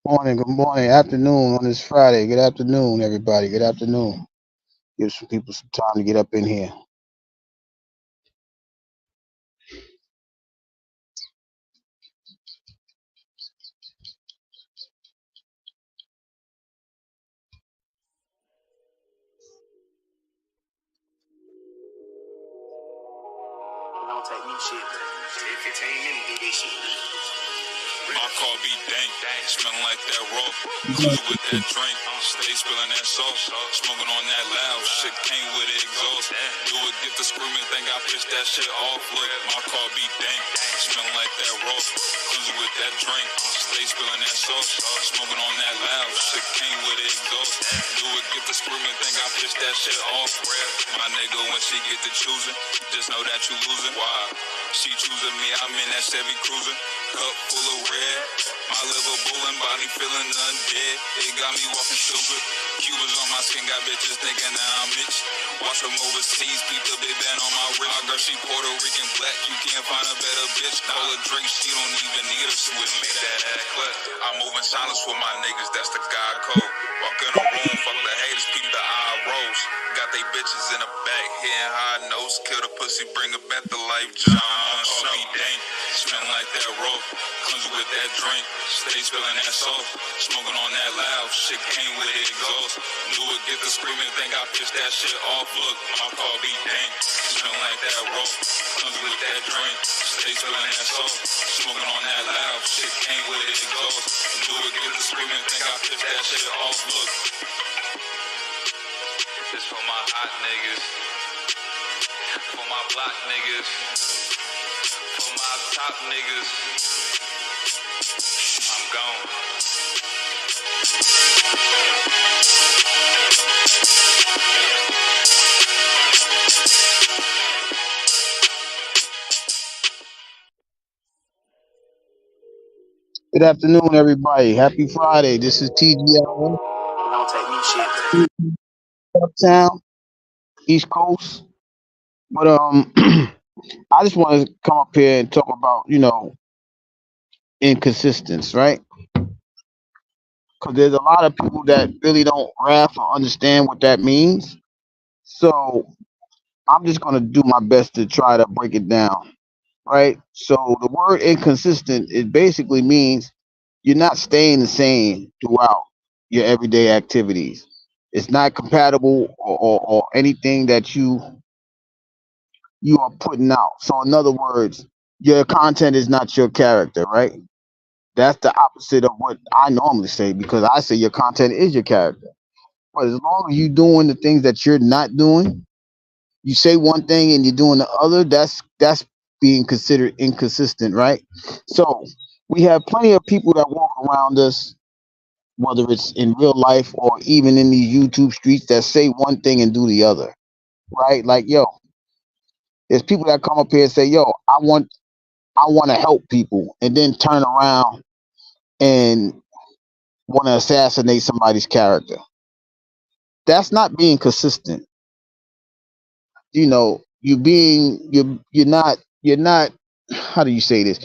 Morning, good morning, afternoon on this Friday. Good afternoon, everybody. Good afternoon. Give some people some time to get up in here. It don't take me shit. 10, 15 minutes to do this shit. My car be dank, smelling like that raw. Cruising with that drink, stay spilling that sauce. Smoking on that loud shit, came with the exhaust. Do it, get the screaming, think I pissed that shit off. Look, my car be dank, smelling like that raw. Cruising with that drink, stay spilling that sauce. Smoking on that loud shit, came with the exhaust. Do it, get the screaming, think I pissed that shit off. My nigga, when she get to choosing, just know that you losing. Why? She choosing me, I'm in that Chevy cruising. Cup full of red, my liver boiling, body feeling undead. It got me walking stupid. Cubans on my skin, got bitches thinking that I'm Mitch. Watch them overseas, beat the big band on my wrist. My girl, she Puerto Rican black, you can't find a better bitch. Call her Drake, she don't even need a switch. Make that ass clap. I move in silence with my niggas, that's the God code. Walk in a room, fuck the haters, peep the eye rolls. Got they bitches in the back, hitting high notes. Kill the pussy, bring her back to life. John Snow, dang, smelling like that rope. Comes with that drink, stay spilling that sauce. Smoking on that loud shit, came with the exhaust. Knew it, get the screaming, think I pissed that shit off. Look, my car be dank, smelling like that rope. Comes with that drink, stay spilling that sauce. Smoking on that loud shit, came with the exhaust. Knew it, get the screaming, think I pissed that shit off. Look, this for my hot niggas, for my block niggas, for my top niggas. I'm gone. Good afternoon, everybody. Happy Friday. This is TGI It don't take me shit. Uptown, East Coast. But I just want to come up here and talk about inconsistency, right? Because there's a lot of people that really don't grasp or understand what that means. So I'm just gonna do my best to try to break it down, right? So the word inconsistent, it basically means you're not staying the same throughout your everyday activities. It's not compatible or anything that you are putting out. So in other words, your content is not your character, right? That's the opposite of what I normally say because I say your content is your character. But as long as you're doing the things that you're not doing, you say one thing and you're doing the other, that's being considered inconsistent, right? So we have plenty of people that walk around us, whether it's in real life or even in these YouTube streets, that say one thing and do the other, right? Like, yo, there's people that come up here and say, yo, I want to help people, and then turn around and want to assassinate somebody's character. That's not being consistent. You're not, how do you say this?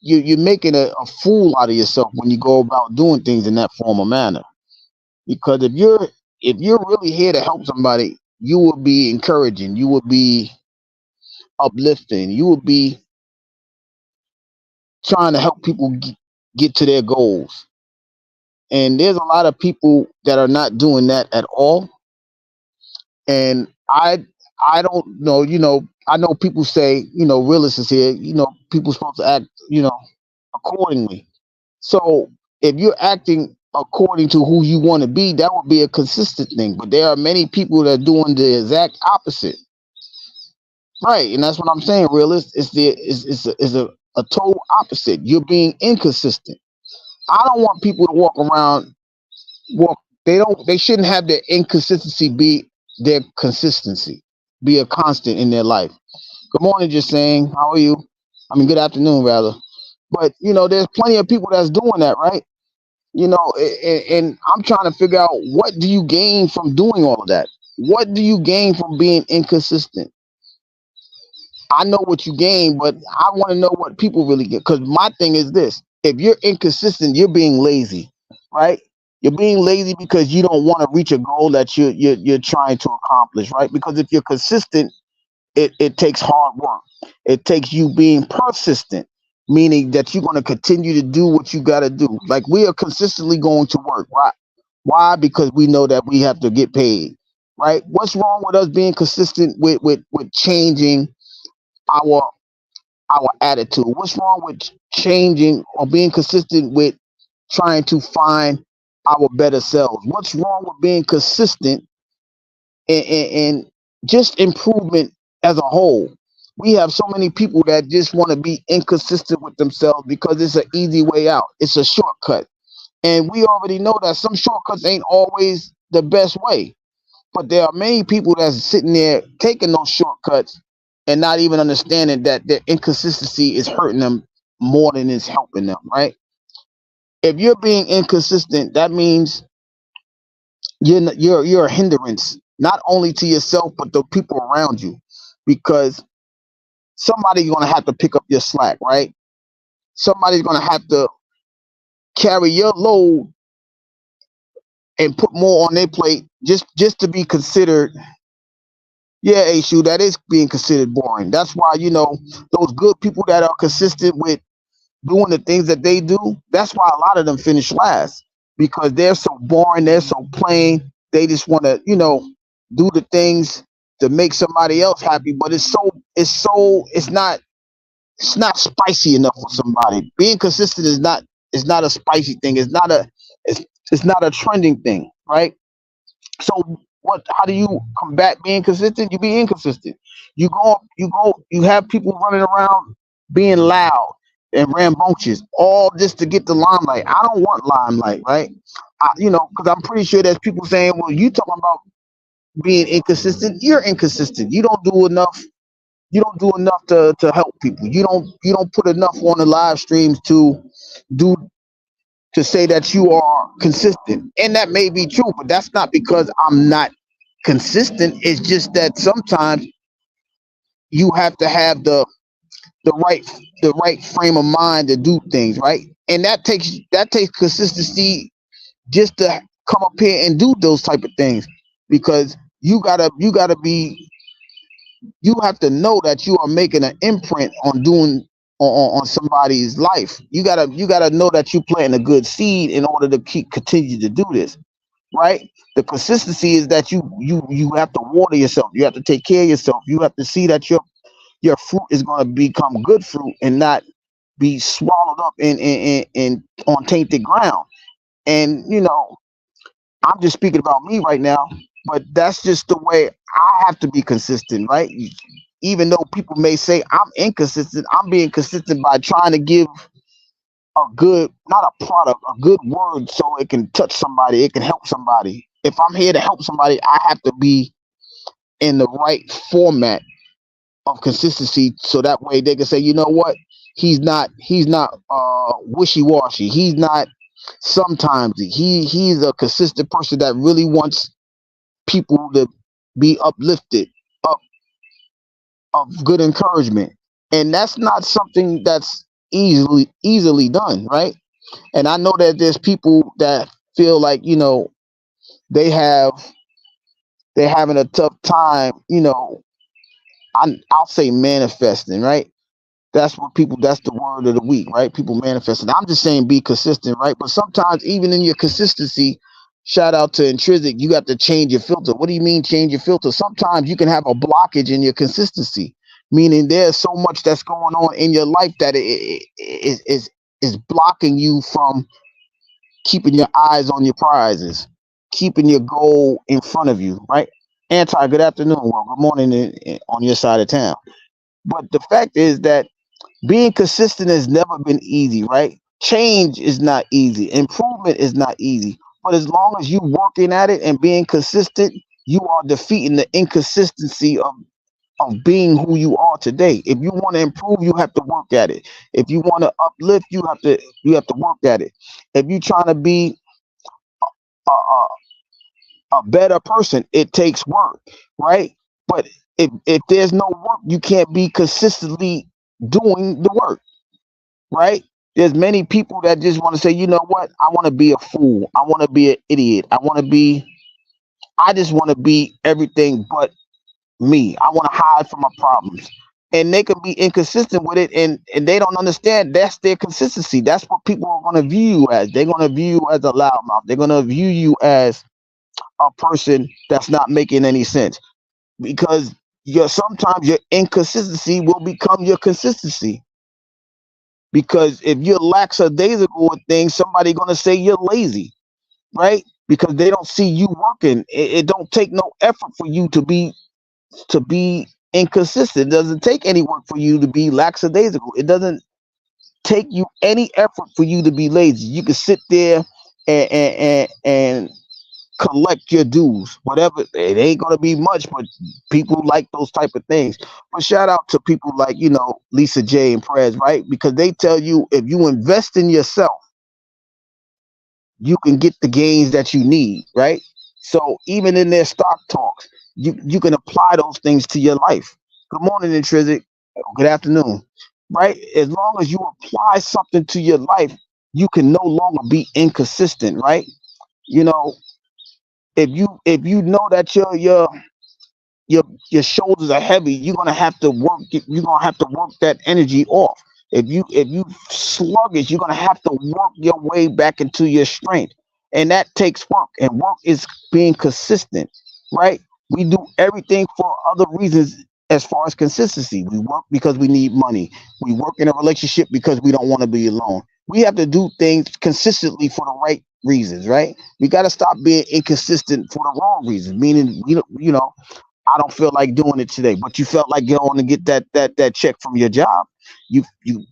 You're making a fool out of yourself when you go about doing things in that form of manner. Because if you're really here to help somebody, you will be encouraging, you will be uplifting, you will be trying to help people get to their goals. And there's a lot of people that are not doing that at all. And I don't know, I know people say, realists is here, people supposed to act, accordingly. So if you're acting according to who you want to be, that would be a consistent thing. But there are many people that are doing the exact opposite. Right. And that's what I'm saying, realist. It's a total opposite. You're being inconsistent. I don't want people to walk around walk they shouldn't have their inconsistency be their consistency, be a constant in their life. Good morning, just saying. How are you? I mean, good afternoon, rather. But there's plenty of people that's doing that, right? And I'm trying to figure out, what do you gain from doing all of that? What do you gain from being inconsistent? I know what you gain, but I want to know what people really get. Because my thing is this: If you're inconsistent, you're being lazy, right? You're being lazy because you don't want to reach a goal that you're trying to accomplish, right? Because if you're consistent, it takes hard work. It takes you being persistent, meaning that you're going to continue to do what you got to do. Like we are consistently going to work, right? Why? Because we know that we have to get paid, right? What's wrong with us being consistent with changing our our attitude? What's wrong with changing or being consistent with trying to find our better selves? What's wrong with being consistent and just improvement as a whole? We have so many people that just want to be inconsistent with themselves because it's an easy way out. It's a shortcut. And we already know that some shortcuts ain't always the best way. But there are many people that's sitting there taking those shortcuts and not even understanding that their inconsistency is hurting them more than it's helping them, right? If you're being inconsistent, that means you're a hindrance not only to yourself but the people around you, because somebody's gonna have to pick up your slack, right? Somebody's gonna have to carry your load and put more on their plate just to be considered. Yeah, Ashu, that is being considered boring. That's why, those good people that are consistent with doing the things that they do, that's why a lot of them finish last, because they're so boring, they're so plain. They just want to, do the things to make somebody else happy, but it's not spicy enough for somebody. Being consistent is not a spicy thing. It's not a trending thing, right? So how do you combat being consistent? You be inconsistent. You have people running around being loud and rambunctious, all just to get the limelight. I don't want limelight, right? Because I'm pretty sure there's people saying, "Well, you talking about being inconsistent? You're inconsistent. You don't do enough. You don't do enough to help people. You don't put enough on the live streams do to say that you are consistent." And that may be true, but that's not because I'm not consistent. It's just that sometimes you have to have the right the right frame of mind to do things, right? And that takes consistency just to come up here and do those type of things, because you have to know that you are making an imprint on doing on somebody's life. You gotta know that you're planting a good seed in order to continue to do this, right? The consistency is that you have to water yourself. You have to take care of yourself. You have to see that your fruit is going to become good fruit and not be swallowed up in on tainted ground. And I'm just speaking about me right now, but that's just the way I have to be consistent, right? Even though people may say I'm inconsistent, I'm being consistent by trying to give a good, not a product, a good word so it can touch somebody, it can help somebody. If I'm here to help somebody, I have to be in the right format of consistency so that way they can say, you know what? He's not wishy-washy. He's not sometimes. He's a consistent person that really wants people to be uplifted, up of good encouragement. And that's not something that's easily done, right? And I know that there's people that feel like, they have they're having a tough time, I'll say manifesting, right? That's the word of the week, right? People manifesting. I'm just saying be consistent, right? But sometimes even in your consistency, shout out to intrinsic, you got to change your filter. What do you mean change your filter? Sometimes you can have a blockage in your consistency, meaning there's so much that's going on in your life that it is blocking you from keeping your eyes on your prizes, keeping your goal in front of you, right? Anti, good afternoon. Well, good morning on your side of town. But the fact is that being consistent has never been easy, right? Change is not easy. Improvement is not easy. But as long as you working at it and being consistent, you are defeating the inconsistency of being who you are today. If you want to improve, you have to work at it. If you want to uplift, you have to work at it. If you're trying to be a, a, a better person, it takes work, right? But if there's no work, you can't be consistently doing the work, right? There's many people that just want to say, you know what? I want to be a fool. I want to be an idiot. I just want to be everything but me. I want to hide from my problems. And they can be inconsistent with it, and they don't understand that's their consistency. That's what people are going to view you as. They're going to view you as a loudmouth. They're going to view you as a person that's not making any sense because sometimes your inconsistency will become your consistency. Because if you're lackadaisical with things, somebody gonna say you're lazy, right? Because they don't see you working. It don't take no effort for you to be inconsistent. It doesn't take any work for you to be lackadaisical. It doesn't take you any effort for you to be lazy. You can sit there and collect your dues, whatever. It ain't gonna be much, but people like those type of things. But shout out to people like Lisa J and Prez, right? Because they tell you if you invest in yourself, you can get the gains that you need, right? So even in their stock talks, you can apply those things to your life. Good morning, Intrinsic. Good afternoon. Right? As long as you apply something to your life, you can no longer be inconsistent, right? You know, if you know that your your shoulders are heavy, you're gonna have to work. You're gonna have to work that energy off. If you sluggish, you're gonna have to work your way back into your strength, and that takes work. And work is being consistent, right? We do everything for other reasons as far as consistency. We work because we need money. We work in a relationship because we don't want to be alone. We have to do things consistently for the right reasons, right? We got to stop being inconsistent for the wrong reasons. Meaning, I don't feel like doing it today, but you felt like going to get that check from your job. You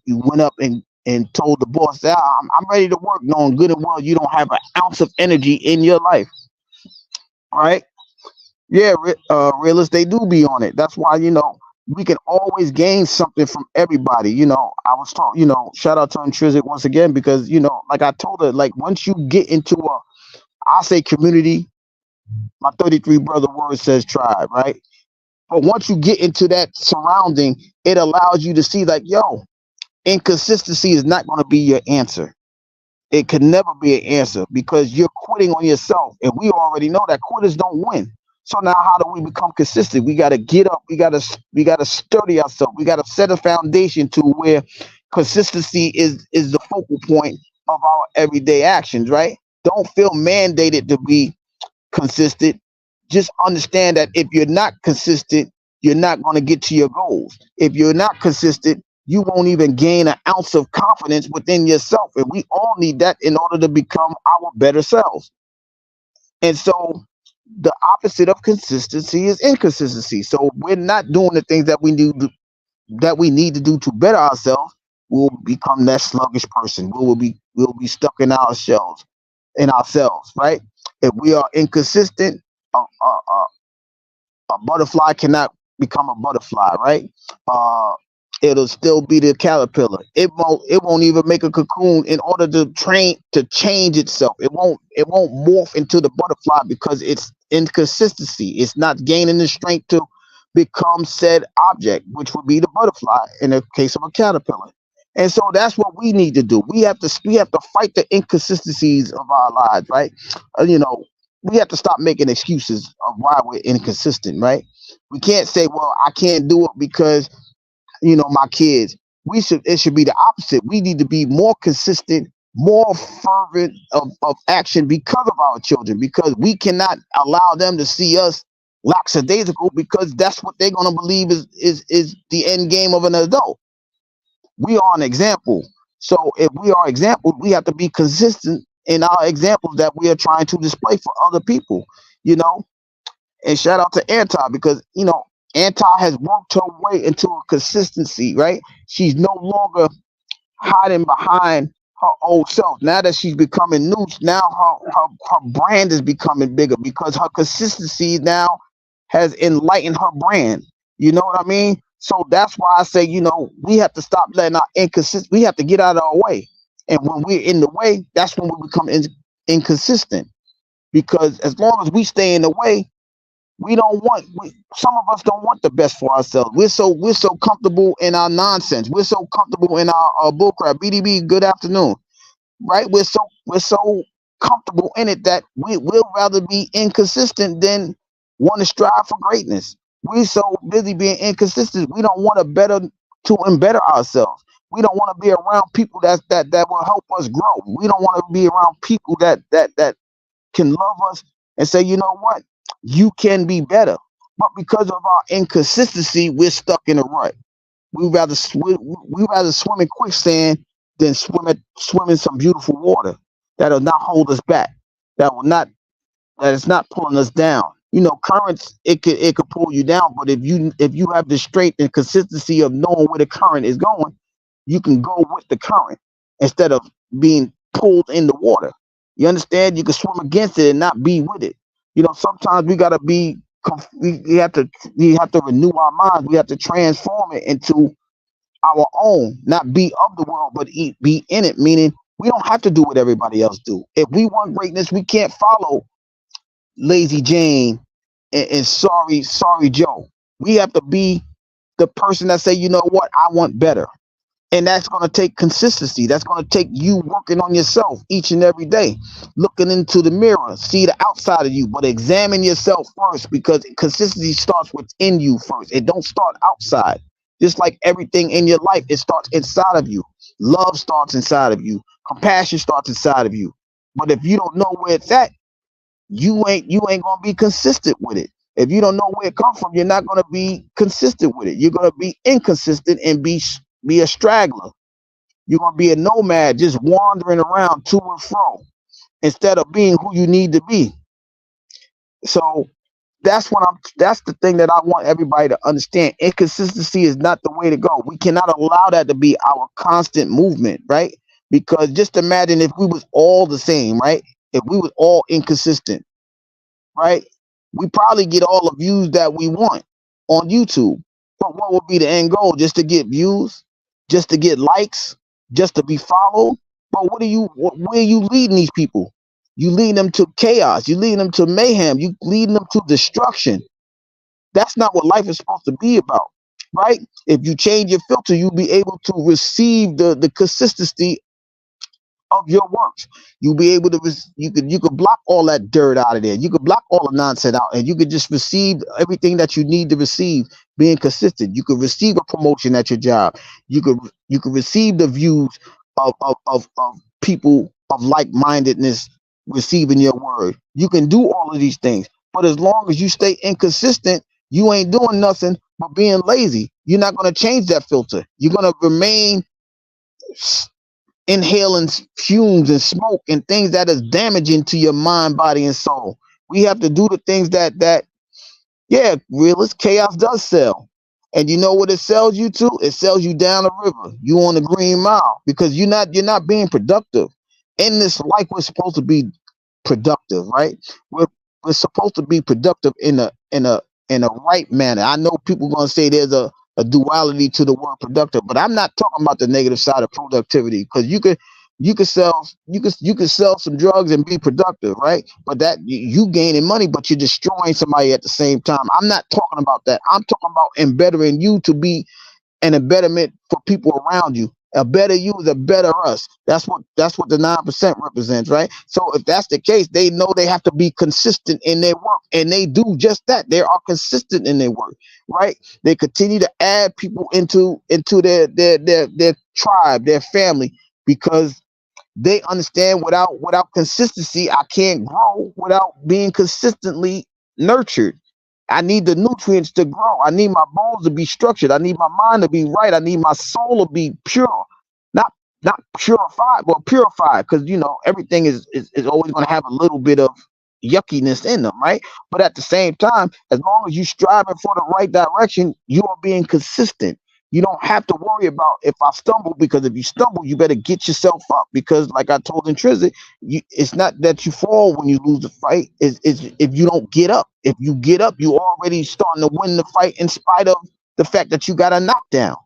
went up and told the boss that I'm ready to work, knowing good and well you don't have an ounce of energy in your life. All right, yeah, realists they do be on it. That's why we can always gain something from everybody. I was taught. Shout out to Intrinsic once again because like I told her, like once you get into I say community. My 33 brother word says tribe, right? But once you get into that surrounding, it allows you to see like, yo, inconsistency is not going to be your answer. It can never be an answer because you're quitting on yourself. And we already know that quitters don't win. So now how do we become consistent? We got to get up. We got to sturdy ourselves. We got to set a foundation to where consistency is the focal point of our everyday actions, right? Don't feel mandated to be consistent. Just understand that if you're not consistent, you're not going to get to your goals. If you're not consistent, you won't even gain an ounce of confidence within yourself. And we all need that in order to become our better selves. And so the opposite of consistency is inconsistency. So we're not doing the things that we need to do to better ourselves. We'll become that sluggish person. We'll be stuck in ourselves, right? If we are inconsistent, a butterfly cannot become a butterfly, right? Uh, it'll still be the caterpillar. It won't even make a cocoon in order to train to change itself. It won't morph into the butterfly because it's inconsistency. It's not gaining the strength to become said object, which would be the butterfly in the case of a caterpillar. And so that's what we need to do. We have to fight the inconsistencies of our lives, right? We have to stop making excuses of why we're inconsistent, right? We can't say, well, I can't do it because, my kids. It should be the opposite. We need to be more consistent, more fervent of action because of our children, because we cannot allow them to see us lackadaisical because that's what they're gonna believe is the end game of an adult. We are an example. So if we are examples, we have to be consistent in our examples that we are trying to display for other people. You know, and shout out to Anti because Anti has worked her way into a consistency. Right, she's no longer hiding behind her old self. Now that she's becoming new, now her brand is becoming bigger because her consistency now has enlightened her brand. You know what I mean? So that's why I say, we have to stop letting our inconsistent. We have to get out of our way, and when we're in the way, that's when we become inconsistent. Because as long as we stay in the way, We don't want. Some of us don't want the best for ourselves. We're so comfortable in our nonsense. We're so comfortable in our bullcrap. BDB, good afternoon. Right? We're so comfortable in it that we'll rather be inconsistent than want to strive for greatness. We're so busy being inconsistent. We don't want to better ourselves. We don't want to be around people that will help us grow. We don't want to be around people that can love us and say, you know what, you can be better. But because of our inconsistency, we're stuck in a rut. We rather swim in quicksand than swim in some beautiful water that'll not hold us back. That will not that is not pulling us down. Currents, it could pull you down, but if you have the strength and consistency of knowing where the current is going, you can go with the current instead of being pulled in the water. You understand? You can swim against it and not be with it. Sometimes we gotta be. We have to renew our minds. We have to transform it into our own, not be of the world, but be in it. Meaning, we don't have to do what everybody else do. If we want greatness, we can't follow Lazy Jane and sorry Joe. We have to be the person that say, you know what, I want better. And that's going to take consistency. That's going to take you working on yourself each and every day, looking into the mirror, see the outside of you, but examine yourself first, because consistency starts within you first. It don't start outside. Just like everything in your life, it starts inside of you. Love starts inside of you. Compassion starts inside of you. But if you don't know where it's at, you ain't gonna be consistent with it. If you don't know where it comes from, you're not gonna be consistent with it. You're gonna be inconsistent and be a straggler. You're gonna be a nomad, just wandering around to and fro instead of being who you need to be. So that's the thing that I want everybody to understand. Inconsistency is not the way to go. We cannot allow that to be our constant movement, right? Because just imagine if we was all the same, right? If we was all inconsistent, right? We probably get all the views that we want on YouTube. But what would be the end goal? Just to get views, just to get likes, just to be followed. But where are you leading these people? You leading them to chaos. You leading them to mayhem. You leading them to destruction. That's not what life is supposed to be about, right? If you change your filter, you'll be able to receive the consistency of your works. You'll be able to you could block all that dirt out of there. You could block all the nonsense out, and you could just receive everything that you need to receive. Being consistent, you could receive a promotion at your job. You could receive the views of people of like mindedness receiving your word. You can do all of these things, but as long as you stay inconsistent, you ain't doing nothing but being lazy. You're not going to change that filter. You're going to remain inhaling fumes and smoke and things that is damaging to your mind, body, and soul. We have to do the things that yeah, realist chaos does sell. And you know what it sells you to? It sells you down the river. You on the green mile because you're not being productive. In this life, we're supposed to be productive, right? We're supposed to be productive in a right manner. I know people gonna say there's a duality to the word productive, but I'm not talking about the negative side of productivity, because you could sell some drugs and be productive, right? But that you gaining money, but you're destroying somebody at the same time. I'm not talking about that. I'm talking about embettering you to be an embetterment for people around you. A better you is a better us. That's what the 9% represents, right? So if that's the case, they know they have to be consistent in their work, and they do just that. They are consistent in their work, right? They continue to add people into their tribe, their family, because they understand without consistency, I can't grow without being consistently nurtured. I need the nutrients to grow. I need my bones to be structured. I need my mind to be right. I need my soul to be pure, not not purified, but purified, because everything is always going to have a little bit of yuckiness in them, right? But at the same time, as long as you're striving for the right direction, you are being consistent. You don't have to worry about if I stumble, because if you stumble, you better get yourself up. Because, like I told Intrinsic, it's not that you fall when you lose the fight. It's if you don't get up. If you get up, you already starting to win the fight in spite of the fact that you got a knockdown.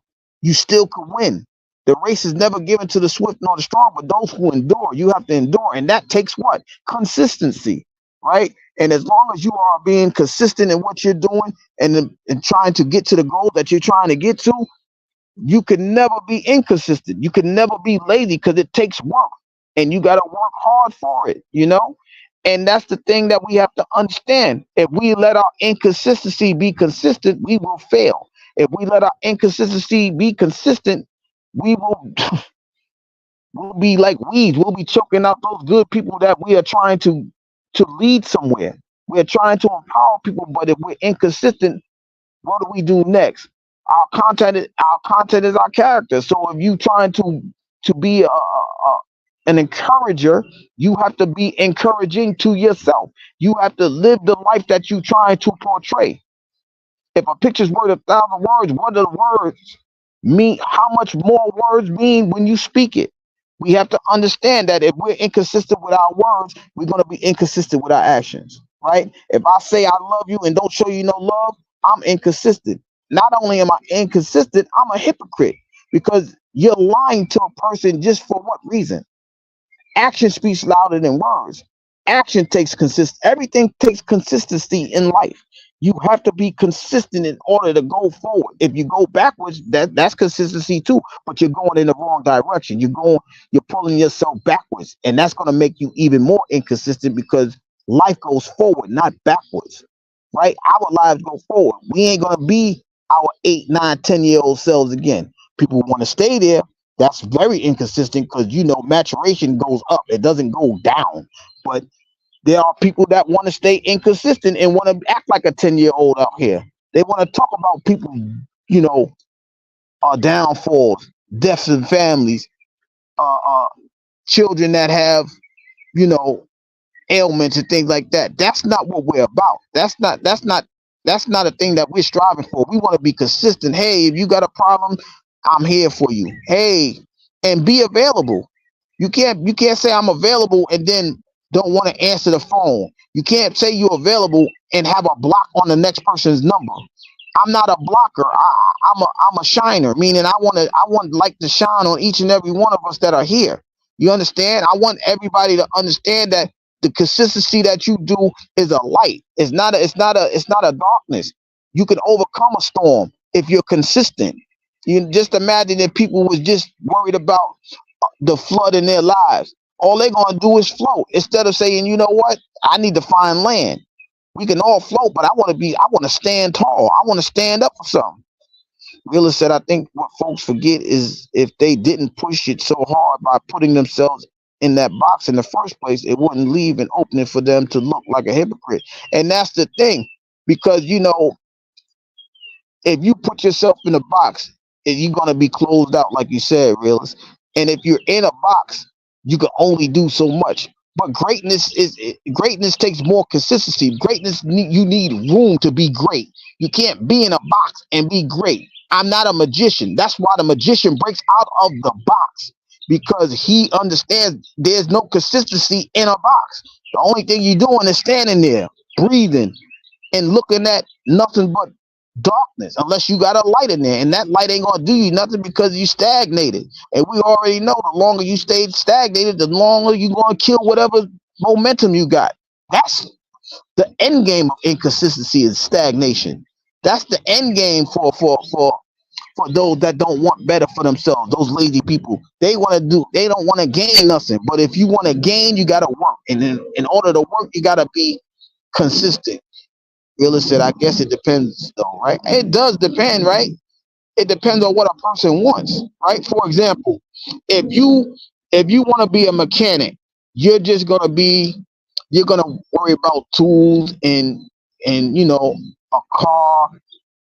You still could win. The race is never given to the swift nor the strong, but those who endure. You have to endure, and that takes what? Consistency, right? And as long as you are being consistent in what you're doing and trying to get to the goal that you're trying to get to, you can never be inconsistent. You can never be lazy because it takes work and you got to work hard for it, you know? And that's the thing that we have to understand. If we let our inconsistency be consistent, we will fail. If we let our inconsistency be consistent, we will we'll be like weeds. We'll be choking out those good people that we are trying to lead somewhere. We're trying to empower people, but if we're inconsistent, what do we do next? Our content is our character. So if you trying to be an encourager, you have to be encouraging to yourself. You have to live the life that you trying to portray. If a picture's worth 1,000 words, what do the words mean? How much more words mean when you speak it? We have to understand that if we're inconsistent with our words, we're going to be inconsistent with our actions, right? If I say I love you and don't show you no love, I'm inconsistent. Not only am I inconsistent, I'm a hypocrite because you're lying to a person just for what reason? Action speaks louder than words. Action takes everything takes consistency in life. You have to be consistent in order to go forward. If you go backwards, that's consistency too, but you're going in the wrong direction. You're pulling yourself backwards, and that's going to make you even more inconsistent because life goes forward, not backwards. Right? Our lives go forward. We ain't gonna be our 8, 9, 10-year old selves again. People want to stay there. That's very inconsistent because maturation goes up, it doesn't go down. But there are people that want to stay inconsistent and want to act like a 10-year-old out here. They want to talk about people, you know, downfalls, deaths in families, uh, children that have, you know, ailments and things like that. That's not what we're about. That's not a thing that we're striving for. We want to be consistent. Hey, if you got a problem, I'm here for you. Hey, and be available. You can't say I'm available and then don't want to answer the phone. You can't say you're available and have a block on the next person's number. I'm not a blocker. I'm a shiner, meaning I want light to shine on each and every one of us that are here. You understand? I want everybody to understand that the consistency that you do is a light. It's not a darkness. You can overcome a storm if you're consistent. You just imagine if people was just worried about the flood in their lives. All they're gonna do is float instead of saying, you know what, I need to find land. We can all float, but I want to stand tall. I want to stand up for something. Realist said, I think what folks forget is if they didn't push it so hard by putting themselves in that box in the first place, it wouldn't leave an opening for them to look like a hypocrite. And that's the thing, because if you put yourself in a box, you're gonna be closed out, like you said, realist. And if you're in a box, you can only do so much. But greatness takes more consistency. You need room to be great. You can't be in a box and be great. I'm not a magician. That's why the magician breaks out of the box because he understands there's no consistency in a box. The only thing you're doing is standing there, breathing, and looking at nothing but darkness unless you got a light in there, and that light ain't gonna do you nothing because you stagnated. And we already know the longer you stayed stagnated, the longer you're gonna kill whatever momentum you got. That's the end game of inconsistency, is stagnation. That's the end game for those that don't want better for themselves. Those lazy people, they don't want to gain nothing. But if you want to gain, you gotta work, and in order to work, you gotta be consistent. Realist said, I guess it depends though, right? It does depend, right? It depends on what a person wants, right? For example, if you want to be a mechanic, you're just you're gonna worry about tools and a car,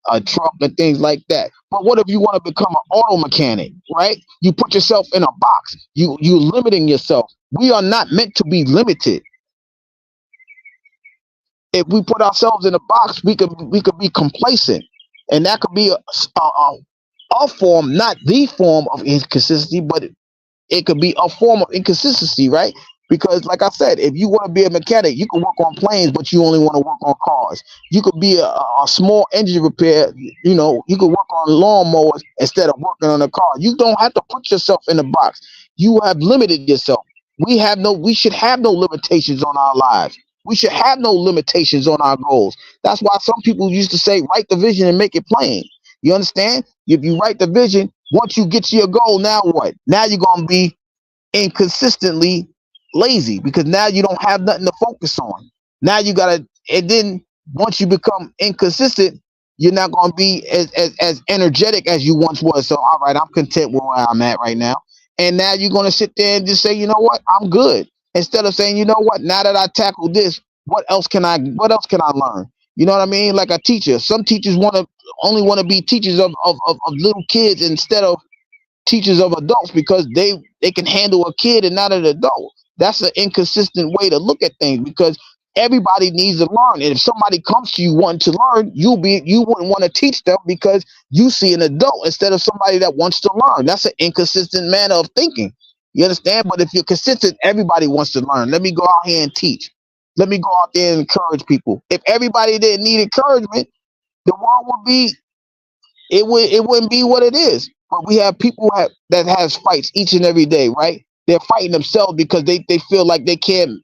a truck, and things like that. But what if you want to become an auto mechanic, right? You put yourself in a box. You're limiting yourself. We are not meant to be limited. If we put ourselves in a box, we could be complacent, and that could be a form, not the form of inconsistency, but it could be a form of inconsistency, right? Because, like I said, if you want to be a mechanic, you can work on planes, but you only want to work on cars. You could be a small engine repair. You could work on lawnmowers instead of working on a car. You don't have to put yourself in a box. You have limited yourself. We should have no limitations on our lives. We should have no limitations on our goals. That's why some people used to say, write the vision and make it plain. You understand? If you write the vision, once you get to your goal, now what? Now you're gonna be inconsistently lazy because now you don't have nothing to focus on. Now you gotta, and then once you become inconsistent, you're not gonna be as energetic as you once was. So all right, I'm content with where I'm at right now. And now you're gonna sit there and just say, you know what, I'm good. Instead of saying, you know what, now that I tackled this, what else can I learn? You know what I mean? Like a teacher. Some teachers only want to be teachers of little kids instead of teachers of adults because they can handle a kid and not an adult. That's an inconsistent way to look at things because everybody needs to learn. And if somebody comes to you wanting to learn, you wouldn't want to teach them because you see an adult instead of somebody that wants to learn. That's an inconsistent manner of thinking. You understand? But if you're consistent, everybody wants to learn. Let me go out here and teach. Let me go out there and encourage people. If everybody didn't need encouragement, the world would be it wouldn't be what it is. But we have people that has fights each and every day, right? They're fighting themselves because they feel like they can't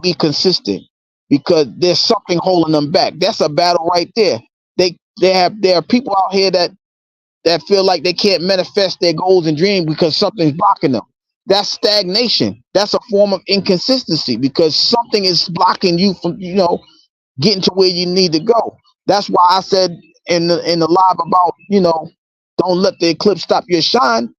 be consistent because there's something holding them back. That's a battle right there. There are people out here that feel like they can't manifest their goals and dreams because something's blocking them. That's stagnation. That's a form of inconsistency because something is blocking you from getting to where you need to go. That's why I said in the live about don't let the eclipse stop your shine.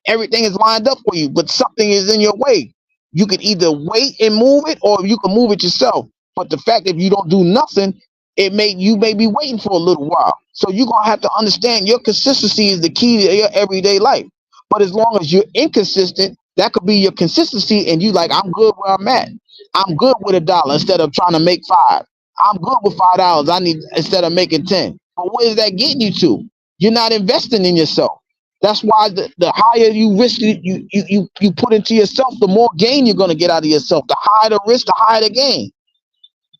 Everything is lined up for you, but something is in your way. You can either wait and move it, or you can move it yourself. But the fact if you don't do nothing, you may be waiting for a little while. So you're gonna have to understand your consistency is the key to your everyday life. But as long as you're inconsistent, that could be your consistency, and you like, I'm good where I'm at. I'm good with $1 instead of trying to make five. I'm good with $5. I need instead of making 10. But where is that getting you to? You're not investing in yourself. That's why the higher you risk you put into yourself, the more gain you're gonna get out of yourself. The higher the risk, the higher the gain.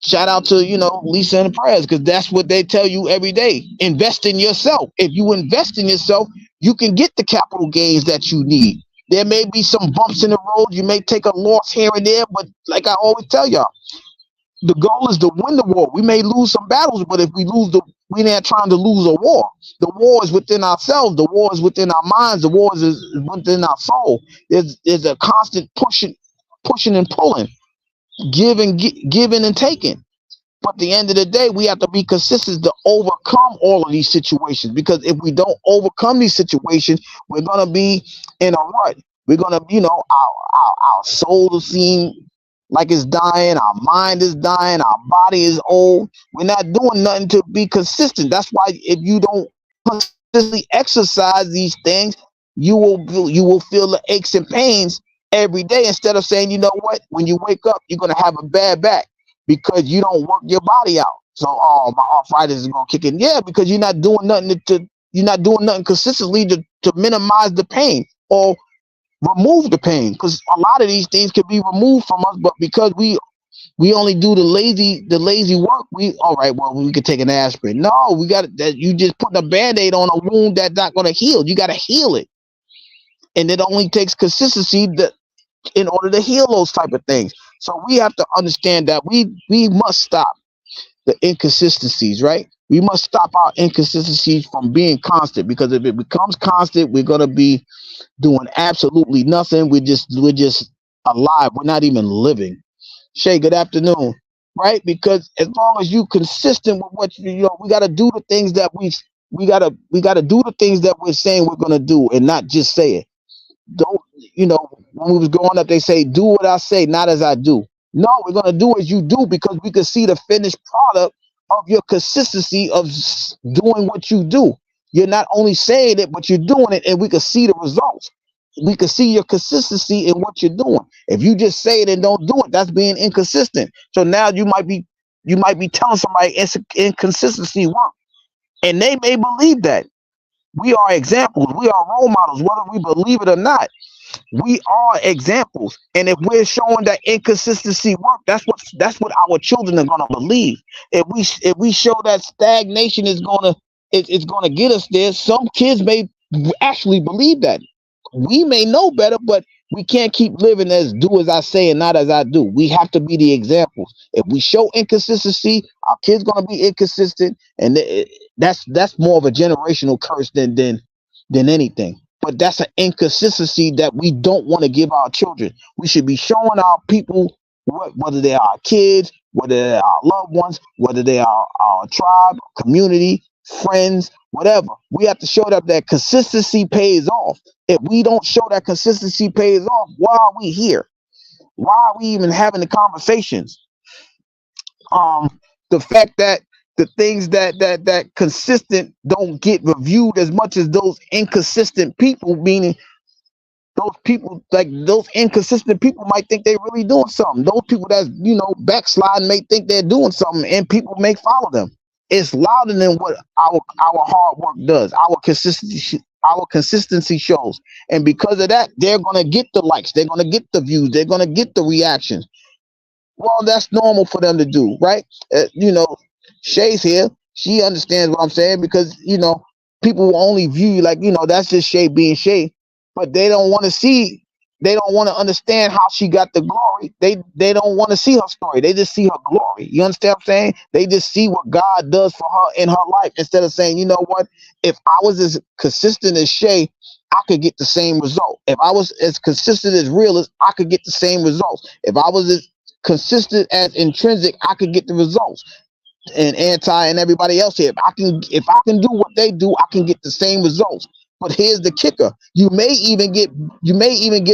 Shout out to Lisa and the prayers because that's what they tell you every day. Invest in yourself. If you invest in yourself, you can get the capital gains that you need. There may be some bumps in the road. You may take a loss here and there, but like I always tell y'all, the goal is to win the war. We may lose some battles, but if we're not trying to lose a war. The war is within ourselves. The war is within our minds. The war is within our soul. There's a constant pushing and pulling, giving and taking. But at the end of the day, we have to be consistent to overcome all of these situations. Because if we don't overcome these situations, we're gonna be in a rut. We're gonna, our soul will seem like it's dying, our mind is dying, our body is old. We're not doing nothing to be consistent. That's why if you don't consistently exercise these things, you will feel the aches and pains every day instead of saying, you know what, when you wake up, you're gonna have a bad back because you don't work your body out. So, oh, my arthritis is gonna kick in. Yeah, because you're not doing nothing you're not doing nothing consistently to minimize the pain or remove the pain, because a lot of these things can be removed from us, but because we only do the lazy work, we all right, well, we could take an aspirin. No, we got that. You just putting a band-aid on a wound that's not going to heal. You got to heal it, and it only takes consistency in order to heal those type of things. So we have to understand that we must stop the inconsistencies, right? We must stop our inconsistencies from being constant, because if it becomes constant, we're going to be doing absolutely nothing. We're just alive. We're not even living. Shay, good afternoon. Right? Because as long as you consistent with what we got to do the things that we got to do the things that we're saying we're going to do, and not just say it. Don't when we was growing up, they say, do what I say, not as I do. No, we're going to do as you do, because we can see the finished product of your consistency of doing what you do. You're not only saying it, but you're doing it, and we can see the results. We can see your consistency in what you're doing. If you just say it and don't do it, that's being inconsistent. So now you might be telling somebody inconsistency work, and they may believe that. We are examples. We are role models, whether we believe it or not. We are examples, and if we're showing that inconsistency work, that's what our children are gonna believe. If we show that stagnation is it's gonna get us there, some kids may actually believe that. We may know better, but We can't keep living as do as I say and not as I do. We have to be the examples. If we show inconsistency, our kids gonna be inconsistent, and that's more of a generational curse than anything. But that's an inconsistency that we don't want to give our children. We should be showing our people, whether they are our kids, whether they're our loved ones, whether they are our tribe, community, friends, whatever. We have to show them that consistency pays off. If we don't show that consistency pays off, why are we here? Why are we even having the conversations? Um, the fact that the things that consistent don't get reviewed as much as those inconsistent people, meaning those people, like those inconsistent people might think they really doing something. Those people that's backsliding may think they're doing something, and people may follow them. It's louder than what our hard work does. Our consistency shows, and because of that, they're gonna get the likes, they're gonna get the views, they're gonna get the reactions. Well, that's normal for them to do, right? Shay's here. She understands what I'm saying because people will only view you like that's just Shay being Shay, but they don't want to see. They don't want to understand how she got the glory. They don't want to see her story. They just see her glory. You understand what I'm saying? They just see what God does for her in her life instead of saying, you know what? If I was as consistent as Shay, I could get the same result. If I was as consistent as Realist, I could get the same results. If I was as consistent as Intrinsic, I could get the results. And Anti and everybody else here, if I can do what they do, I can get the same results. But here's the kicker: you may even get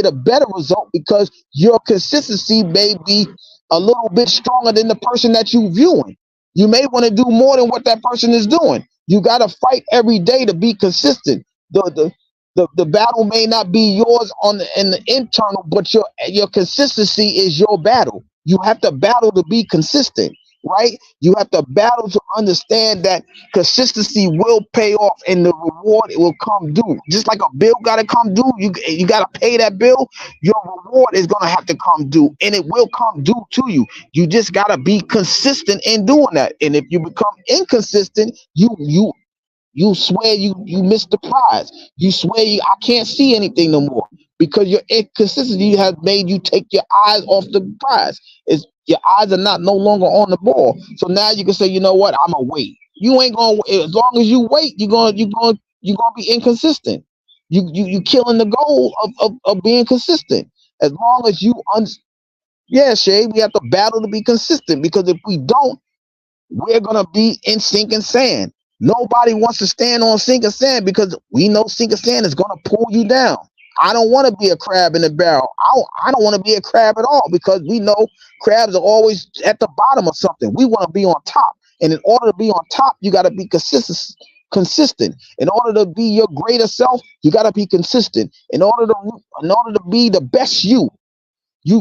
a better result because your consistency may be a little bit stronger than the person that you viewing. You may want to do more than what that person is doing. You got to fight every day to be consistent. The battle may not be yours in the internal, but your consistency is your battle. You have to battle to be consistent, right? You have to battle to understand that consistency will pay off and the reward it will come due. Just like a bill got to come due, you got to pay that bill. Your reward is going to have to come due, and it will come due to you. You just got to be consistent in doing that. And if you become inconsistent, you swear you missed the prize. You swear I can't see anything no more because your inconsistency has made you take your eyes off the prize. It's your eyes are not no longer on the ball. So now you can say, you know what, I'm gonna wait. You ain't gonna as long as you wait, you're gonna be inconsistent. You killing the goal of being consistent. As long as yeah, Shay, we have to battle to be consistent because if we don't, we're gonna be in sinking sand. Nobody wants to stand on sinking sand because we know sinking sand is gonna pull you down. I don't want to be a crab in the barrel. I don't want to be a crab at all because we know crabs are always at the bottom of something. We want to be on top, and in order to be on top, you got to be consistent. Consistent. In order to be your greater self, you got to be consistent. In order to be the best you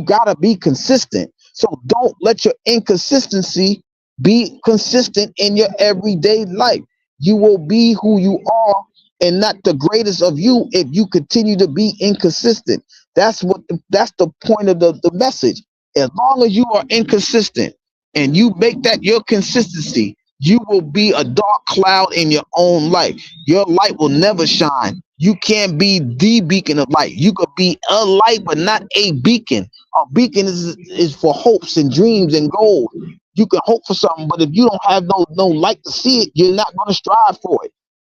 gotta be consistent. So don't let your inconsistency be consistent in your everyday life. You will be who you are and not the greatest of you if you continue to be inconsistent. That's the point of the message. As long as you are inconsistent and you make that your consistency, you will be a dark cloud in your own life. Your light will never shine. You can't be the beacon of light. You could be a light, but not a beacon. A beacon is for hopes and dreams and goals. You can hope for something, but if you don't have no light to see it, you're not going to strive for it,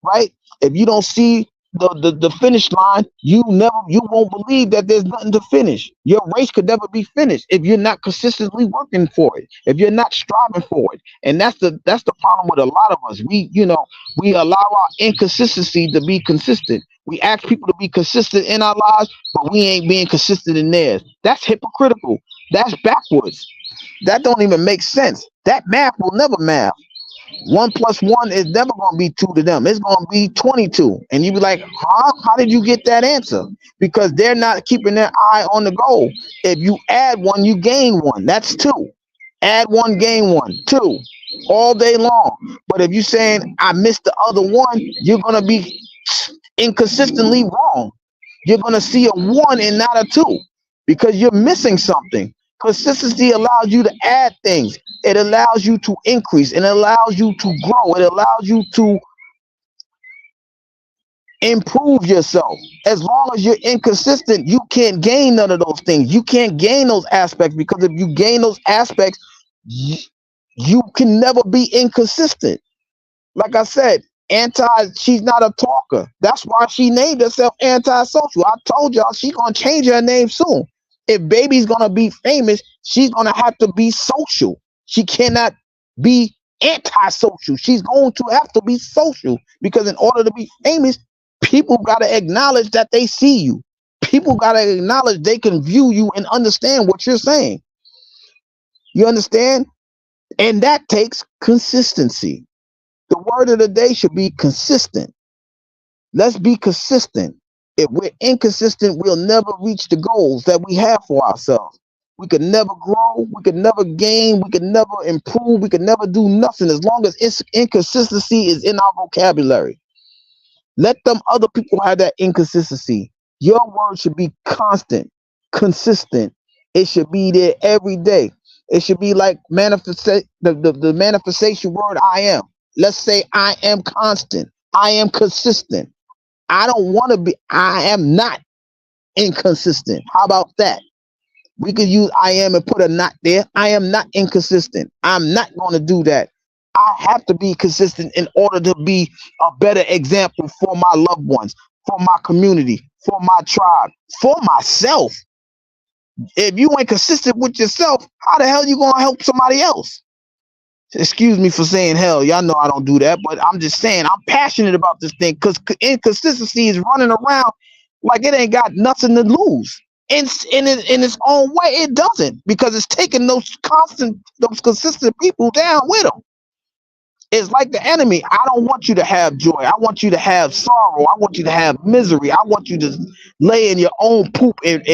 right? If you don't see the finish line, you won't believe that there's nothing to finish. Your race could never be finished if you're not consistently working for it, if you're not striving for it. And that's the problem with a lot of us. We allow our inconsistency to be consistent. We ask people to be consistent in our lives, but we ain't being consistent in theirs. That's hypocritical. That's backwards. That don't even make sense. That math will never math. 1 + 1 is never going to be 2 to them. It's going to be 22. And you be like, huh? How did you get that answer? Because they're not keeping their eye on the goal. If you add 1, you gain 1. That's 2. Add 1, gain 1. 2. All day long. But if you're saying, I missed the other 1, you're going to be inconsistently wrong. You're going to see a 1 and not a 2 because you're missing something. Consistency allows you to add things. It allows you to increase. It allows you to grow. It allows you to Improve yourself. As long as you're inconsistent, you can't gain none of those things. You can't gain those aspects, because if you gain those aspects, you, you can never be inconsistent. Like I said, she's not a talker. That's why she named herself antisocial. I told y'all she's gonna change her name soon. If baby's gonna be famous, she's gonna have to be social. She cannot be antisocial. She's going to have to be social, because in order to be famous, people gotta acknowledge that they see you. People gotta acknowledge they can view you and understand what you're saying. You understand? And that takes consistency. The word of the day should be consistent. Let's be consistent. If we're inconsistent, we'll never reach the goals that we have for ourselves. We could never grow. We could never gain. We could never improve. We could never do nothing as long as inconsistency is in our vocabulary. Let them other people have that inconsistency. Your word should be constant, consistent. It should be there every day. It should be like the manifestation word I am. Let's say I am constant. I am consistent. I don't want to be, I am not inconsistent. How about that? We could use I am and put a not there. I am not inconsistent. I'm not going to do that. I have to be consistent in order to be a better example for my loved ones, for my community, for my tribe, for myself. If you ain't consistent with yourself, how the hell you going to help somebody else? Excuse me for saying hell. Y'all know I don't do that, but I'm just saying I'm passionate about this thing, because inconsistency is running around like it ain't got nothing to lose. In its own way, it doesn't, because it's taking those consistent people down with them. It's like the enemy. I don't want you to have joy. I want you to have sorrow. I want you to have misery. I want you to lay in your own poop and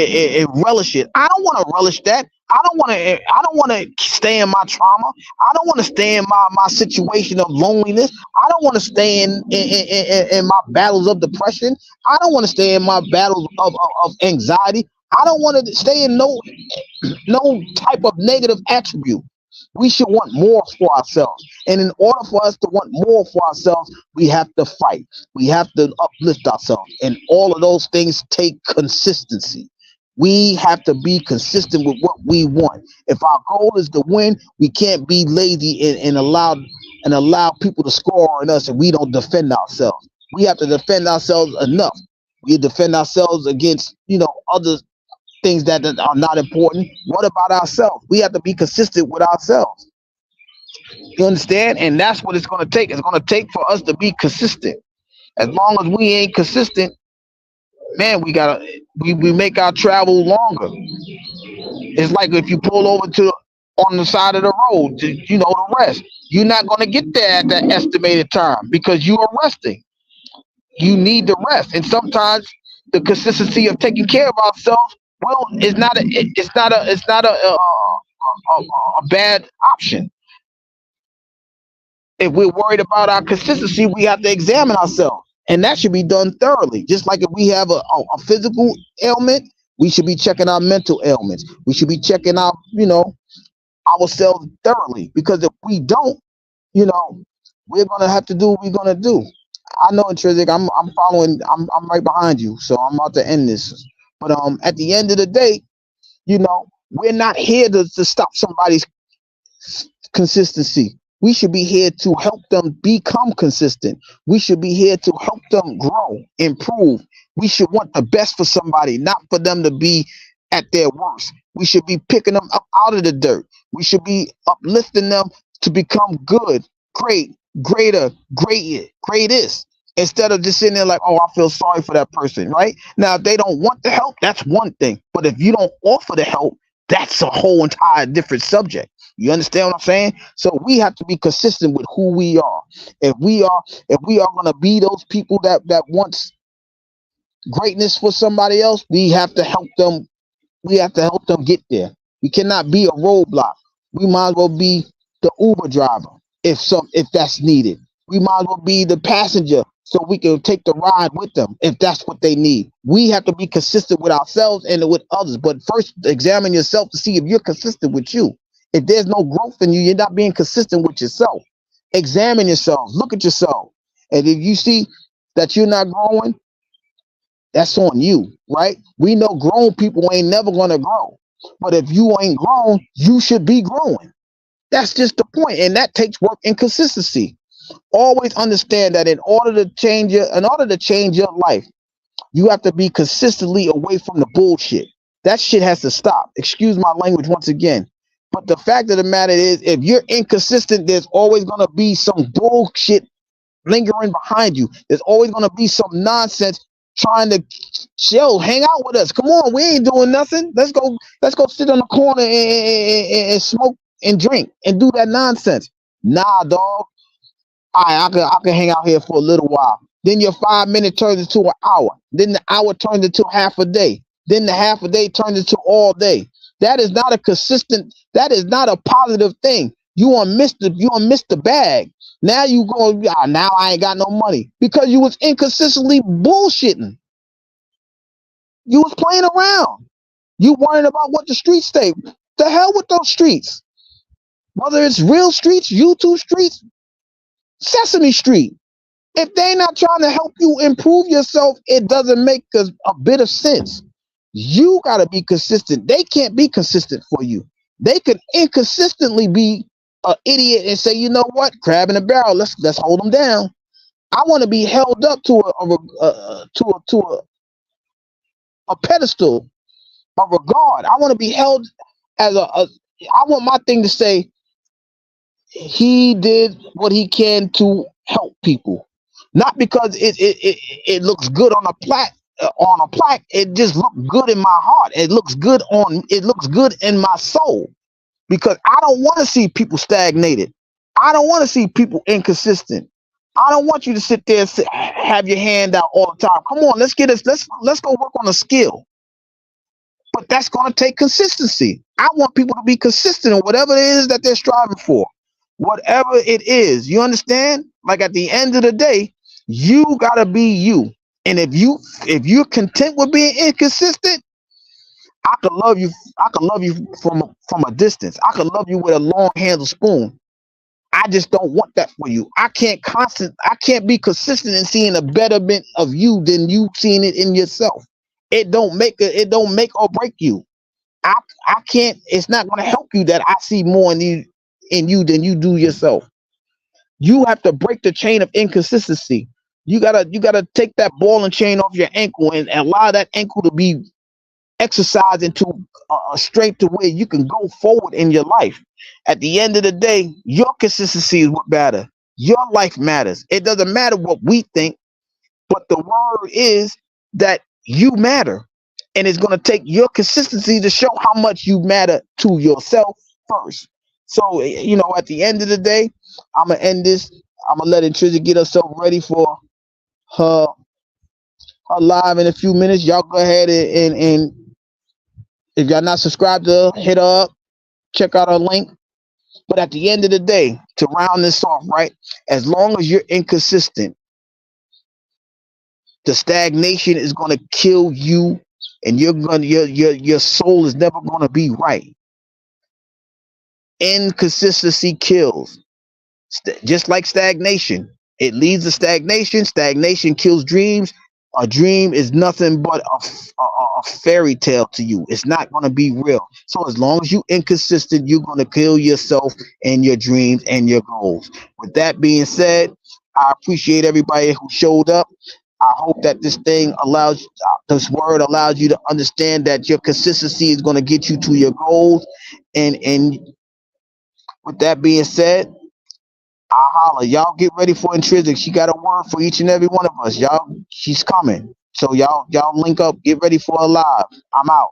relish it. I don't want to relish that. I don't want to stay in my trauma. I don't want to stay in my situation of loneliness. I don't want to stay in my battles of depression. I don't want to stay in my battles of anxiety. I don't want to stay in no type of negative attribute. We should want more for ourselves. And in order for us to want more for ourselves, we have to fight. We have to uplift ourselves. And all of those things take consistency. We have to be consistent with what we want. If our goal is to win, we can't be lazy and allow people to score on us, and we don't defend ourselves. We have to defend ourselves enough. We defend ourselves against, other things that are not important. What about ourselves? We have to be consistent with ourselves. You understand? And that's what it's going to take. It's going to take for us to be consistent. As long as we ain't consistent, man, we make our travel longer. It's like if you pull over to on the side of the road, to rest. You're not going to get there at that estimated time because you are resting. You need to rest, and sometimes the consistency of taking care of ourselves, well, it's not a bad option. If we're worried about our consistency, we have to examine ourselves, and that should be done thoroughly. Just like if we have a physical ailment, we should be checking our mental ailments. We should be checking out, ourselves thoroughly, because if we don't, you know, we're gonna have to do what we're gonna do. I know, Intrinsic. I'm following. I'm right behind you, so I'm about to end this. But at the end of the day, we're not here to stop somebody's consistency. We should be here to help them become consistent. We should be here to help them grow, improve. We should want the best for somebody, not for them to be at their worst. We should be picking them up out of the dirt. We should be uplifting them to become good, great, greater, greatest. Instead of just sitting there like, oh, I feel sorry for that person, right? Now, if they don't want the help, that's one thing. But if you don't offer the help, that's a whole entire different subject. You understand what I'm saying? So we have to be consistent with who we are. If we are going to be those people that wants greatness for somebody else, we have to help them. We have to help them get there. We cannot be a roadblock. We might as well be the Uber driver if that's needed. We might as well be the passenger so we can take the ride with them if that's what they need. We have to be consistent with ourselves and with others. But first, examine yourself to see if you're consistent with you. If there's no growth in you, you're not being consistent with yourself. Examine yourself. Look at yourself. And if you see that you're not growing, that's on you, right? We know grown people ain't never gonna grow. But if you ain't grown, you should be growing. That's just the point. And that takes work and consistency. Always understand that in order to change your life, you have to be consistently away from the bullshit. That shit has to stop. Excuse my language once again. But the fact of the matter is, if you're inconsistent, there's always gonna be some bullshit lingering behind you. There's always gonna be some nonsense trying to chill, hang out with us. Come on, we ain't doing nothing. Let's go sit on the corner and smoke and drink and do that nonsense. Nah, dog. I can hang out here for a little while. Then your 5 minute turns into an hour. Then the hour turns into half a day. Then the half a day turns into all day. That is not a consistent. That is not a positive thing. You on miss the bag. Now you go. Now I ain't got no money because you was inconsistently bullshitting. You was playing around. You worrying about what the streets say. The hell with those streets. Whether it's real streets, YouTube streets, Sesame Street. If they're not trying to help you improve yourself, it doesn't make a bit of sense. You got to be consistent. They can't be consistent for you. They could inconsistently be an idiot and say, you know what, crab in a barrel. Let's hold them down. I want to be held up to a pedestal, a regard. I want to be held as I want my thing to say he did what he can to help people, not because it looks good on a plaque. On a plaque, it just looks good in my heart. It looks good in my soul because I don't want to see people stagnated. I don't want to see people inconsistent. I don't want you to sit there and have your hand out all the time. Come on, let's get us. Let's go work on a skill. But that's going to take consistency. I want people to be consistent in whatever it is that they're striving for. Whatever it is, you understand? Like at the end of the day, you got to be you. And if you're content with being inconsistent, I could love you. I could love you from a distance. I could love you with a long handled spoon. I just don't want that for you. I can't be consistent in seeing a betterment of you than you seeing it in yourself. It don't make or break you. I I can't. It's not going to help you that I see more in you than you do yourself. You have to break the chain of inconsistency. You gotta take that ball and chain off your ankle and allow that ankle to be exercised into a strength to where you can go forward in your life. At the end of the day, your consistency is what matters. Your life matters. It doesn't matter what we think, but the word is that you matter. And it's going to take your consistency to show how much you matter to yourself first. So, at the end of the day, I'm going to end this. I'm going to let Intrinsic get herself ready for her, her live in a few minutes. Y'all go ahead and if y'all not subscribed to her, hit her up, check out her link. But at the end of the day, to round this off, right, as long as you're inconsistent, the stagnation is going to kill you, and your soul is never going to be right. Inconsistency kills. Just like stagnation, it leads to stagnation. Stagnation kills dreams. A dream is nothing but a fairy tale to you. It's not going to be real. So as long as you inconsistent, you're going to kill yourself and your dreams and your goals. With that being said, I appreciate everybody who showed up. I hope that this word allows you to understand that your consistency is going to get you to your goals. And with that being said, I holla. Y'all get ready for Intrinsic. She got a word for each and every one of us. Y'all, she's coming. So y'all link up, get ready for her live. I'm out.